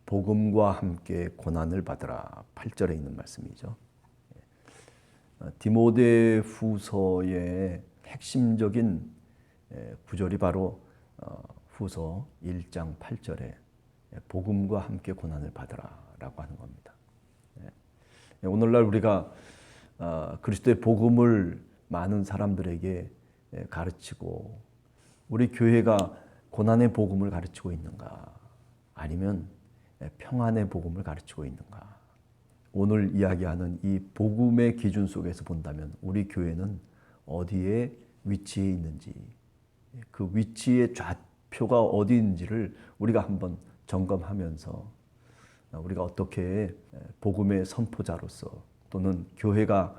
복음과 함께 고난을 받으라. 8절에 있는 말씀이죠. 디모데후서의 핵심적인 구절이 바로 후서 1장 8절에 복음과 함께 고난을 받으라라고 하는 겁니다. 오늘날 우리가 그리스도의 복음을 많은 사람들에게 가르치고 우리 교회가 고난의 복음을 가르치고 있는가, 아니면 평안의 복음을 가르치고 있는가. 오늘 이야기하는 이 복음의 기준 속에서 본다면 우리 교회는 어디에 위치해 있는지, 그 위치의 좌표가 어디 있는지를 우리가 한번 점검하면서 우리가 어떻게 복음의 선포자로서 또는 교회가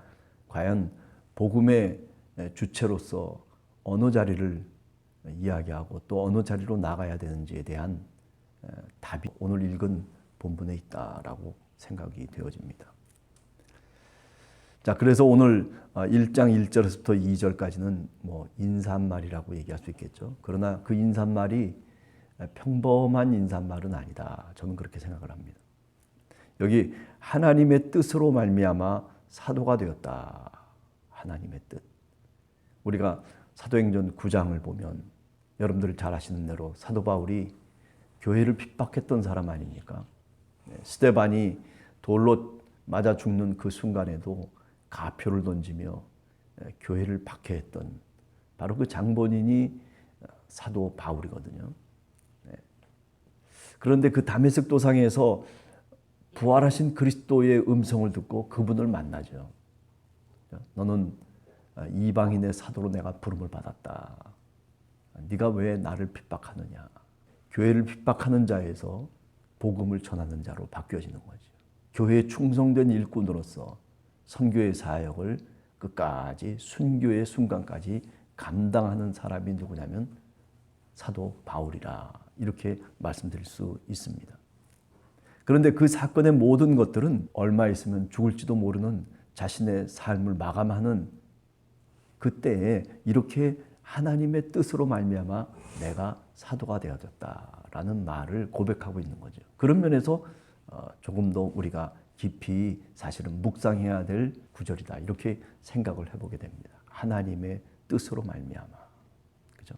과연 복음의 주체로서 어느 자리를 이야기하고 또 어느 자리로 나가야 되는지에 대한 답이 오늘 읽은 본문에 있다라고 생각이 되어집니다. 자, 그래서 오늘 1장 1절에서부터 2절까지는 인사말이라고 얘기할 수 있겠죠. 그러나 그 인사말이 평범한 인사말은 아니다. 저는 그렇게 생각을 합니다. 여기 하나님의 뜻으로 말미암아 사도가 되었다. 하나님의 뜻. 우리가 사도행전 9장을 보면 여러분들 잘 아시는 대로 사도 바울이 교회를 핍박했던 사람 아닙니까? 스데반이 돌로 맞아 죽는 그 순간에도 가표를 던지며 교회를 박해했던 바로 그 장본인이 사도 바울이거든요. 그런데 그 다메섹 도상에서 부활하신 그리스도의 음성을 듣고 그분을 만나죠. 너는 이방인의 사도로 내가 부름을 받았다. 네가 왜 나를 핍박하느냐. 교회를 핍박하는 자에서 복음을 전하는 자로 바뀌어지는 거죠. 교회에 충성된 일꾼으로서 선교의 사역을 끝까지 순교의 순간까지 감당하는 사람이 누구냐면 사도 바울이라, 이렇게 말씀드릴 수 있습니다. 그런데 그 사건의 모든 것들은 얼마 있으면 죽을지도 모르는 자신의 삶을 마감하는 그때에 이렇게 하나님의 뜻으로 말미암아 내가 사도가 되어졌다라는 말을 고백하고 있는 거죠. 그런 면에서 조금 더 우리가 깊이 사실은 묵상해야 될 구절이다, 이렇게 생각을 해보게 됩니다. 하나님의 뜻으로 말미암아. 그죠?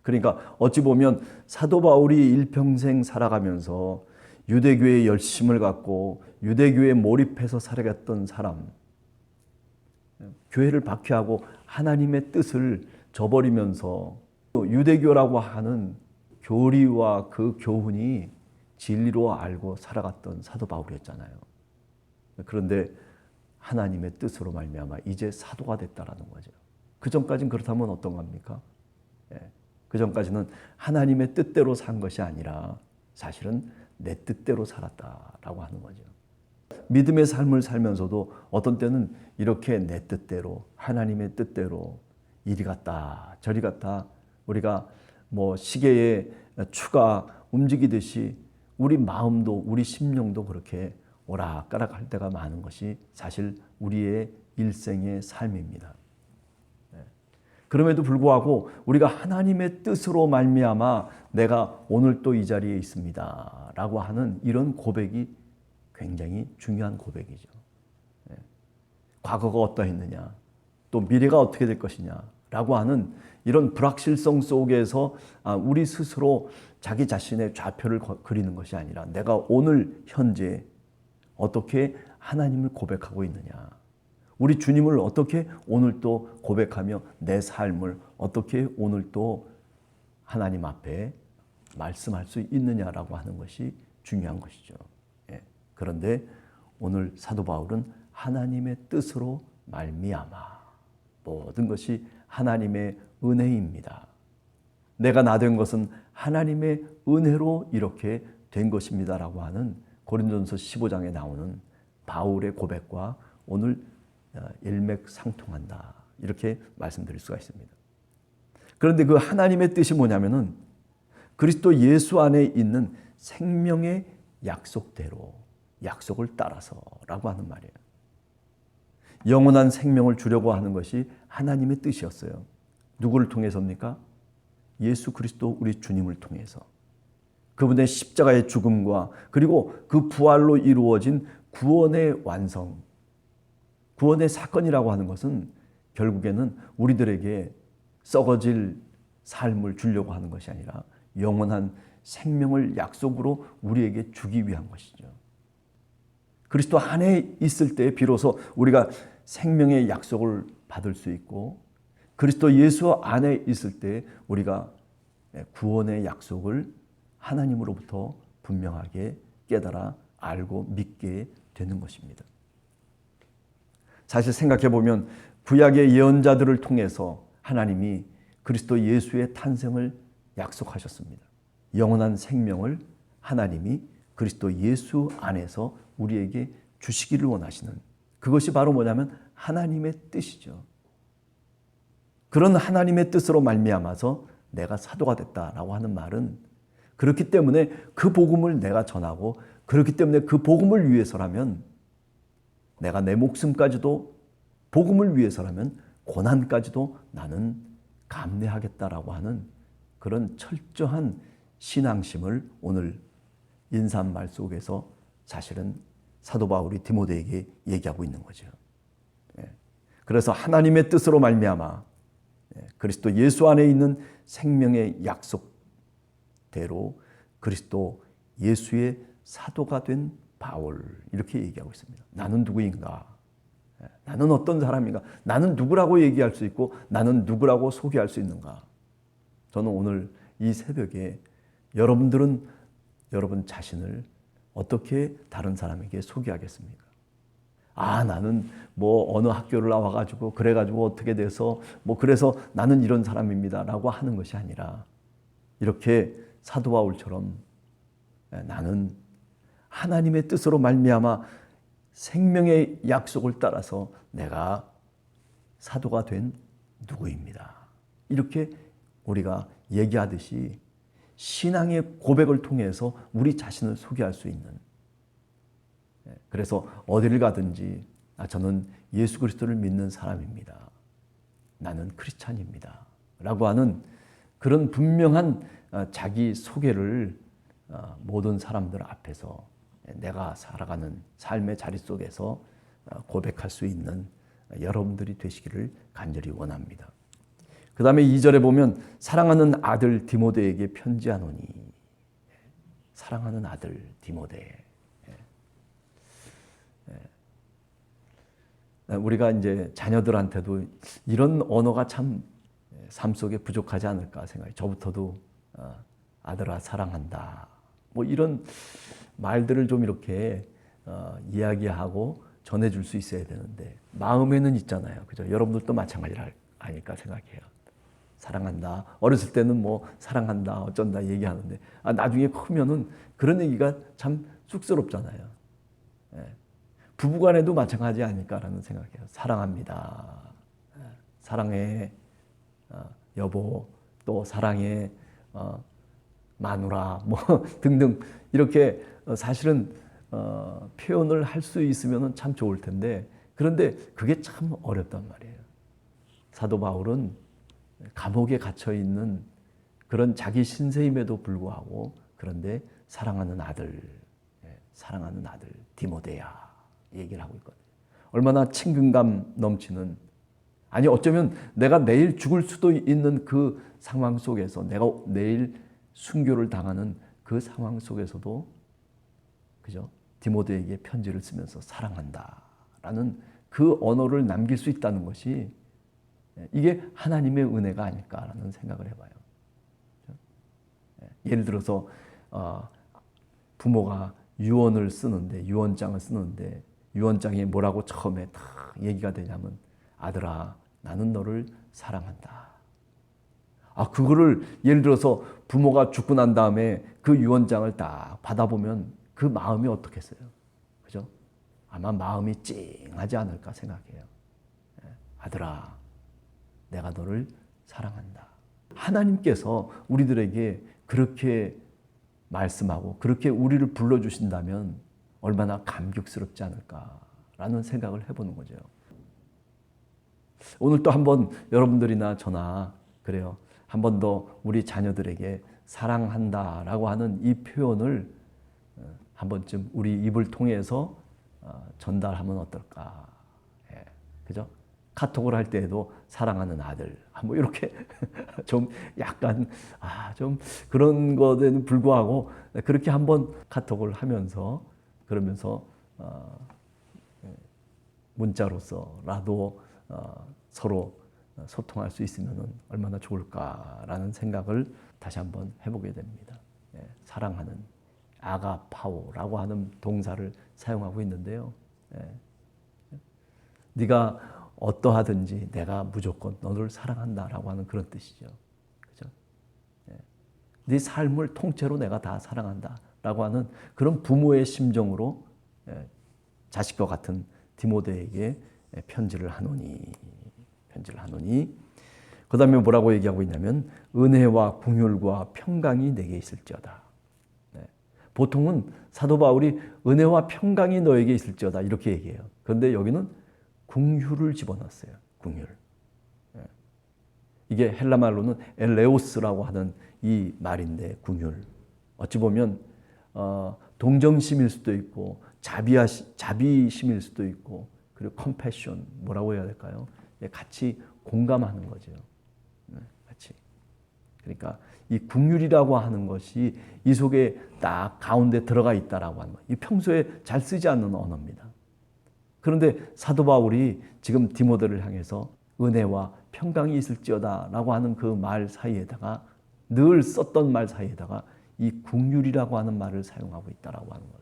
그러니까 어찌 보면 사도 바울이 일평생 살아가면서 유대교의 열심을 갖고 유대교에 몰입해서 살아갔던 사람, 교회를 박해하고 하나님의 뜻을 저버리면서 유대교라고 하는 교리와 그 교훈이 진리로 알고 살아갔던 사도 바울이었잖아요. 그런데 하나님의 뜻으로 말미암아 이제 사도가 됐다라는 거죠. 그 전까지는 그렇다면 어떤 겁니까? 그 전까지는 하나님의 뜻대로 산 것이 아니라 사실은 내 뜻대로 살았다라고 하는 거죠. 믿음의 삶을 살면서도 어떤 때는 이렇게 내 뜻대로, 하나님의 뜻대로 이리 갔다 저리 갔다, 우리가 시계의 추가 움직이듯이 우리 마음도 우리 심령도 그렇게 오락가락 할 때가 많은 것이 사실 우리의 일생의 삶입니다. 그럼에도 불구하고 우리가 하나님의 뜻으로 말미암아 내가 오늘 또 이 자리에 있습니다 라고 하는 이런 고백이 굉장히 중요한 고백이죠. 과거가 어떠했느냐, 또 미래가 어떻게 될 것이냐 라고 하는 이런 불확실성 속에서 우리 스스로 자기 자신의 좌표를 그리는 것이 아니라 내가 오늘 현재 어떻게 하나님을 고백하고 있느냐, 우리 주님을 어떻게 오늘 또 고백하며 내 삶을 어떻게 오늘 또 하나님 앞에 말씀할 수 있느냐라고 하는 것이 중요한 것이죠. 그런데 오늘 사도 바울은 하나님의 뜻으로 말미암아, 모든 것이 하나님의 은혜입니다. 내가 나 된 것은 하나님의 은혜로 이렇게 된 것입니다라고 하는 고린도전서 15장에 나오는 바울의 고백과 오늘 일맥상통한다, 이렇게 말씀드릴 수가 있습니다. 그런데 그 하나님의 뜻이 뭐냐면은 그리스도 예수 안에 있는 생명의 약속대로, 약속을 따라서라고 하는 말이에요. 영원한 생명을 주려고 하는 것이 하나님의 뜻이었어요. 누구를 통해서입니까? 예수 그리스도 우리 주님을 통해서. 그분의 십자가의 죽음과 그리고 그 부활로 이루어진 구원의 완성, 구원의 사건이라고 하는 것은 결국에는 우리들에게 썩어질 삶을 주려고 하는 것이 아니라 영원한 생명을 약속으로 우리에게 주기 위한 것이죠. 그리스도 안에 있을 때 비로소 우리가 생명의 약속을 받을 수 있고 그리스도 예수 안에 있을 때 우리가 구원의 약속을 하나님으로부터 분명하게 깨달아 알고 믿게 되는 것입니다. 사실 생각해 보면 구약의 예언자들을 통해서 하나님이 그리스도 예수의 탄생을 약속하셨습니다. 영원한 생명을 하나님이 그리스도 예수 안에서 우리에게 주시기를 원하시는 그것이 바로 뭐냐면 하나님의 뜻이죠. 그런 하나님의 뜻으로 말미암아서 내가 사도가 됐다라고 하는 말은 그렇기 때문에 그 복음을 내가 전하고 그렇기 때문에 그 복음을 위해서라면 내가 내 목숨까지도 복음을 위해서라면 고난까지도 나는 감내하겠다라고 하는 그런 철저한 신앙심을 오늘 인사말 속에서 사실은 사도 바울이 디모데에게 얘기하고 있는 거죠. 그래서 하나님의 뜻으로 말미암아 그리스도 예수 안에 있는 생명의 약속대로 그리스도 예수의 사도가 된 바울 이렇게 얘기하고 있습니다. 나는 누구인가? 나는 어떤 사람인가? 나는 누구라고 얘기할 수 있고 나는 누구라고 소개할 수 있는가? 저는 오늘 이 새벽에 여러분들은 여러분 자신을 어떻게 다른 사람에게 소개하겠습니까? 나는 뭐 어느 학교를 나와가지고 그래가지고 어떻게 돼서 뭐 그래서 나는 이런 사람입니다라고 하는 것이 아니라 이렇게 사도 바울처럼 나는 하나님의 뜻으로 말미암아 생명의 약속을 따라서 내가 사도가 된 누구입니다. 이렇게 우리가 얘기하듯이 신앙의 고백을 통해서 우리 자신을 소개할 수 있는 그래서 어디를 가든지 저는 예수 그리스도를 믿는 사람입니다. 나는 크리스찬입니다. 라고 하는 그런 분명한 자기 소개를 모든 사람들 앞에서 내가 살아가는 삶의 자리 속에서 고백할 수 있는 여러분들이 되시기를 간절히 원합니다. 그 다음에 2절에 보면 사랑하는 아들 디모데에게 편지하노니 사랑하는 아들 디모데 우리가 이제 자녀들한테도 이런 언어가 참 삶 속에 부족하지 않을까 생각해요. 저부터도 아들아 사랑한다 뭐 이런 말들을 좀 이렇게 이야기하고 전해줄 수 있어야 되는데 마음에는 있잖아요. 그죠? 여러분들도 마찬가지라 아닐까 생각해요. 사랑한다. 어렸을 때는 뭐 사랑한다 어쩐다 얘기하는데 나중에 크면은 그런 얘기가 참 쑥스럽잖아요. 부부간에도 마찬가지 아닐까라는 생각이에요. 사랑합니다. 사랑해 여보 또 사랑해 마누라 뭐 등등 이렇게 사실은 표현을 할 수 있으면 참 좋을 텐데 그런데 그게 참 어렵단 말이에요. 사도 바울은 감옥에 갇혀 있는 그런 자기 신세임에도 불구하고 그런데 사랑하는 아들 디모데야 얘기를 하고 있거든요. 얼마나 친근감 넘치는 아니 어쩌면 내가 내일 죽을 수도 있는 그 상황 속에서 내가 내일 순교를 당하는 그 상황 속에서도 그죠? 디모데에게 편지를 쓰면서 사랑한다라는 그 언어를 남길 수 있다는 것이 이게 하나님의 은혜가 아닐까라는 생각을 해봐요. 예를 들어서 부모가 유언장을 쓰는데 유언장에 뭐라고 처음에 딱 얘기가 되냐면 아들아 나는 너를 사랑한다. 그거를 예를 들어서 부모가 죽고 난 다음에 그 유언장을 딱 받아보면 그 마음이 어떻겠어요? 그죠? 아마 마음이 찡하지 않을까 생각해요. 아들아 내가 너를 사랑한다. 하나님께서 우리들에게 그렇게 말씀하고 그렇게 우리를 불러주신다면 얼마나 감격스럽지 않을까라는 생각을 해보는 거죠. 오늘 또 한번 여러분들이나 저나 그래요. 한 번 더 우리 자녀들에게 사랑한다라고 하는 이 표현을 한 번쯤 우리 입을 통해서 전달하면 어떨까? 예, 그죠? 카톡을 할 때에도 사랑하는 아들, 뭐 이렇게 좀 약간 좀 그런 것에는 불구하고 그렇게 한번 카톡을 하면서 그러면서 문자로서라도 서로 소통할 수 있으면 얼마나 좋을까라는 생각을 다시 한번 해보게 됩니다. 예, 사랑하는 아가파오라고 하는 동사를 사용하고 있는데요. 예, 네가 어떠하든지 내가 무조건 너를 사랑한다라고 하는 그런 뜻이죠. 그죠? 예, 네 삶을 통째로 내가 다 사랑한다라고 하는 그런 부모의 심정으로 자식과 같은 디모데에게 편지를 하노니. 그 다음에 뭐라고 얘기하고 있냐면 은혜와 긍휼과 평강이 내게 있을지어다. 보통은 사도 바울이 은혜와 평강이 너에게 있을지어다 이렇게 얘기해요. 그런데 여기는 긍휼을 집어넣었어요. 긍휼. 이게 헬라 말로는 엘레오스라고 하는 이 말인데 긍휼. 어찌 보면 동정심일 수도 있고 자비심일 수도 있고 그리고 컴패션 뭐라고 해야 될까요? 같이 공감하는 거죠. 같이. 그러니까 이 긍휼이라고 하는 것이 이 속에 딱 가운데 들어가 있다라고 하는 거예요. 이 평소에 잘 쓰지 않는 언어입니다. 그런데 사도 바울이 지금 디모데를 향해서 은혜와 평강이 있을지어다라고 하는 그 말 사이에다가 늘 썼던 말 사이에다가 이 긍휼이라고 하는 말을 사용하고 있다라고 하는 거예요.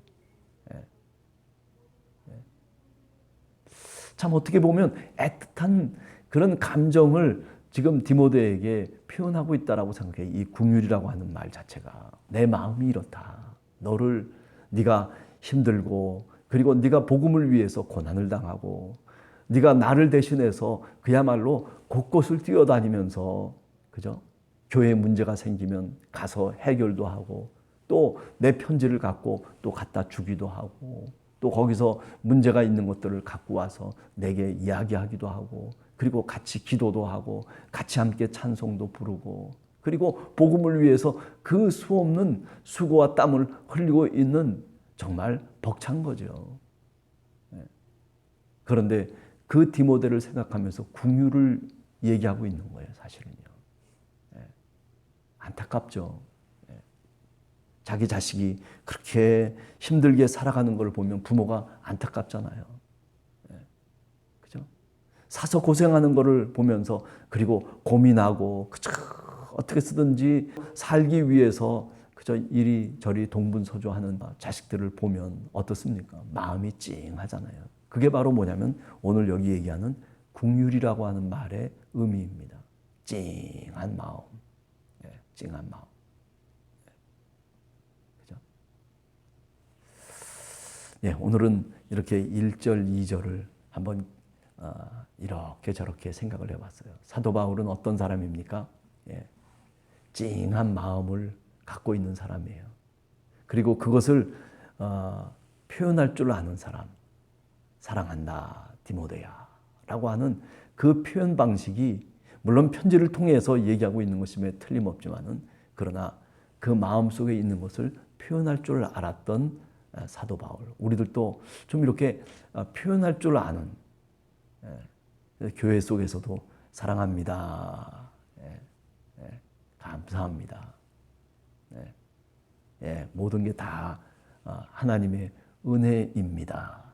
참 어떻게 보면 애틋한 그런 감정을 지금 디모데에게 표현하고 있다라고 생각해. 이 긍휼이라고 하는 말 자체가 내 마음이 이렇다. 네가 힘들고 그리고 네가 복음을 위해서 고난을 당하고 네가 나를 대신해서 그야말로 곳곳을 뛰어다니면서 그죠? 교회에 문제가 생기면 가서 해결도 하고 또 내 편지를 갖고 또 갖다 주기도 하고 또 거기서 문제가 있는 것들을 갖고 와서 내게 이야기하기도 하고 그리고 같이 기도도 하고 같이 함께 찬송도 부르고 그리고 복음을 위해서 그 수없는 수고와 땀을 흘리고 있는 정말 벅찬 거죠. 그런데 그 디모데를 생각하면서 긍휼을 얘기하고 있는 거예요, 사실은요. 안타깝죠. 자기 자식이 그렇게 힘들게 살아가는 걸 보면 부모가 안타깝잖아요. 그죠? 사서 고생하는 거를 보면서 그리고 고민하고 그저 어떻게 쓰든지 살기 위해서 그저 이리저리 동분서주하는 자식들을 보면 어떻습니까? 마음이 찡하잖아요. 그게 바로 뭐냐면 오늘 여기 얘기하는 긍휼이라고 하는 말의 의미입니다. 찡한 마음. 찡한 마음. 예, 오늘은 이렇게 1절, 2절을 한번 이렇게 저렇게 생각을 해봤어요. 사도 바울은 어떤 사람입니까? 찡한 마음을 갖고 있는 사람이에요. 그리고 그것을 표현할 줄 아는 사람. 사랑한다, 디모데야 라고 하는 그 표현 방식이 물론 편지를 통해서 얘기하고 있는 것임에 틀림없지만은 그러나 그 마음속에 있는 것을 표현할 줄 알았던 사도 바울. 우리들도 좀 이렇게 표현할 줄 아는 교회 속에서도 사랑합니다. 감사합니다. 모든 게 다 하나님의 은혜입니다.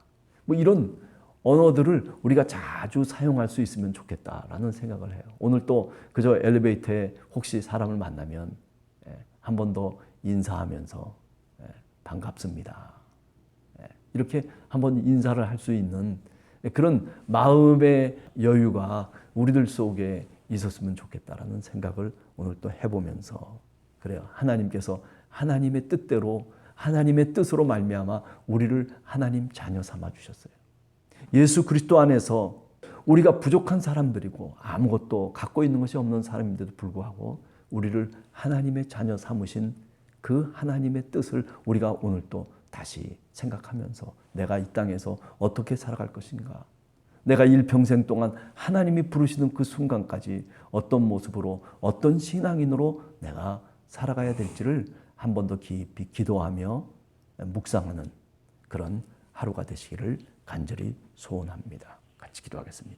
뭐 이런 언어들을 우리가 자주 사용할 수 있으면 좋겠다라는 생각을 해요. 오늘 또 그저 엘리베이터에 혹시 사람을 만나면 한 번 더 인사하면서 반갑습니다. 이렇게 한번 인사를 할 수 있는 그런 마음의 여유가 우리들 속에 있었으면 좋겠다라는 생각을 오늘 또 해보면서 그래요. 하나님께서 하나님의 뜻대로 하나님의 뜻으로 말미암아 우리를 하나님 자녀 삼아 주셨어요. 예수 그리스도 안에서 우리가 부족한 사람들이고 아무것도 갖고 있는 것이 없는 사람인데도 불구하고 우리를 하나님의 자녀 삼으신 그 하나님의 뜻을 우리가 오늘 또 다시 생각하면서 내가 이 땅에서 어떻게 살아갈 것인가, 내가 일평생 동안 하나님이 부르시는 그 순간까지 어떤 모습으로 어떤 신앙인으로 내가 살아가야 될지를 한 번 더 깊이 기도하며 묵상하는 그런 하루가 되시기를 간절히 소원합니다. 같이 기도하겠습니다.